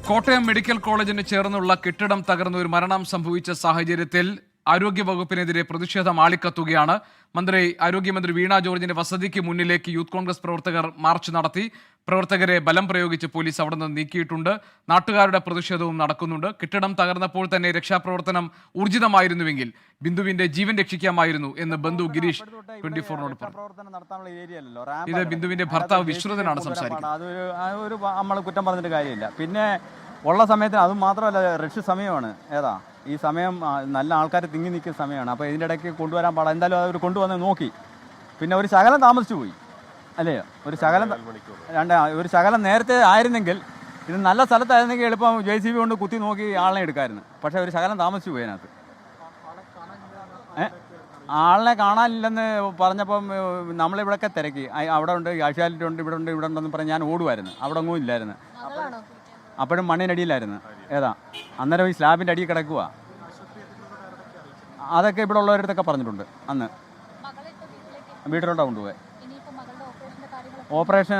Kottayam medical കോളേജിന് ചേർന്നുള്ള കെട്ടിടം തകർന്ന് ഒരു മരണം സംഭവിച്ച സാഹചര്യത്തിൽ ആരോഗ്യവകുപ്പിനെതിരെ പ്രതിഷേധം ആളിക്കത്തുകയാണ്. ആരോഗ്യമന്ത്രി വീണ ജോർജിന്റെ വസതിക്ക് മുന്നിലേക്ക് യൂത്ത് കോൺഗ്രസ് പ്രവർത്തകർ മാർച്ച് നടത്തി. പ്രവർത്തകരെ ബലം പ്രയോഗിച്ച് പോലീസ് അവിടെ നിന്ന് നീക്കിയിട്ടുണ്ട്. നാട്ടുകാരുടെ പ്രതിഷേധവും നടക്കുന്നുണ്ട്. കെട്ടിടം തകർന്നപ്പോൾ തന്നെ രക്ഷാപ്രവർത്തനം ഊർജിതമായിരുന്നുവെങ്കിൽ ബിന്ദുവിന്റെ ജീവൻ രക്ഷിക്കാമായിരുന്നു എന്ന് ബന്ധു ഗിരീഷ് 24നോട് പറഞ്ഞു. ഇത് ബിന്ദുവിന്റെ ഭർത്താവ് വിശ്രുതനാണ് സംസാരിക്കുന്നത്. അതൊരു നമ്മൾ കുറ്റം പറഞ്ഞിട്ട് കാര്യമില്ല. പിന്നെ ഉള്ള സമയത്തിന് അതും മാത്രമല്ല, റഷ് സമയമാണ്. ഈ സമയം നല്ല ആൾക്കാർ തിങ്ങി നിൽക്കുന്ന സമയമാണ്. അപ്പോൾ ഇതിൻ്റെ ഇടയ്ക്ക് കൊണ്ടുവരാൻ പാടില്ല. എന്തായാലും അവർ കൊണ്ടുവന്ന് നോക്കി. പിന്നെ ഒരു ശകലം താമസിച്ചു പോയി അല്ലേ? ഒരു ശകലം നേരത്തെ ആയിരുന്നെങ്കിൽ, ഇത് നല്ല സ്ഥലത്തായിരുന്നെങ്കിൽ എളുപ്പം JCB കൊണ്ട് കുത്തി നോക്കി ആളിനെ എടുക്കാമായിരുന്നു. പക്ഷേ ഒരു ശകലം താമസിച്ചു പോയി അതിനകത്ത്. ആളിനെ കാണാനില്ലെന്ന് പറഞ്ഞപ്പം നമ്മളിവിടെയൊക്കെ തിരക്കി. അവിടെ ഉണ്ട്, കാഷ്വാലിറ്റി ഉണ്ട്, ഇവിടെ ഉണ്ടെന്ന് പറഞ്ഞ് ഞാൻ ഓടുമായിരുന്നു. അവിടെ ഒന്നും ഇല്ലായിരുന്നു. അപ്പോഴും മണ്ണിനടിയിലായിരുന്നു. അന്നേരം ഈ സ്ലാബിൻ്റെ അടിയിൽ കിടക്കുക. അതൊക്കെ ഇവിടെ ഉള്ളവരടുത്തൊക്കെ പറഞ്ഞിട്ടുണ്ട്. അന്ന് വീട്ടിലോട്ടാണ് കൊണ്ടുപോയി. ഓപ്പറേഷൻ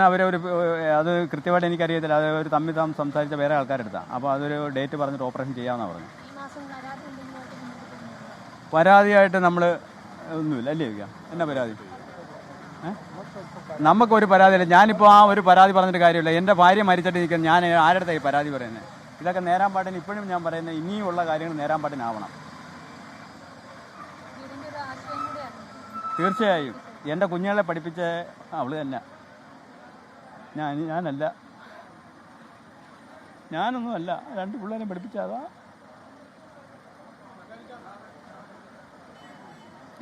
അത് കൃത്യമായിട്ട് എനിക്കറിയത്തില്ല. അത് ഒരു തമ്മിൽ സംസാരിച്ച വേറെ ആൾക്കാരെടുത്താണ്. അപ്പോൾ അതൊരു ഡേറ്റ് പറഞ്ഞിട്ട് ഓപ്പറേഷൻ ചെയ്യാമെന്നാണ് പറഞ്ഞു. പരാതിയായിട്ട് നമ്മൾ ഒന്നുമില്ല അല്ലേ? എന്നാ പരാതി? നമുക്കൊരു പരാതിയില്ല. ഞാനിപ്പോൾ ആ ഒരു പരാതി പറഞ്ഞിട്ട് കാര്യമില്ല. എൻ്റെ ഭാര്യ മരിച്ചിട്ട് നിൽക്കാൻ ഞാൻ ആരുടെ ഈ പരാതി പറയുന്നത്? ഇതൊക്കെ നേരാൻ പാട്ടിന് ഇപ്പോഴും ഞാൻ പറയുന്നത് ഇനിയുമുള്ള കാര്യങ്ങൾ നേരാൻ പാട്ടിനാവണം. തീർച്ചയായും എൻ്റെ കുഞ്ഞുങ്ങളെ പഠിപ്പിച്ച അവൾ തന്നെ. ഞാനല്ല, ഞാനൊന്നുമല്ല. 2 പിള്ളേരെ പഠിപ്പിച്ചതാ.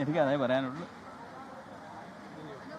എനിക്കതേ പറയാനുള്ളൂ.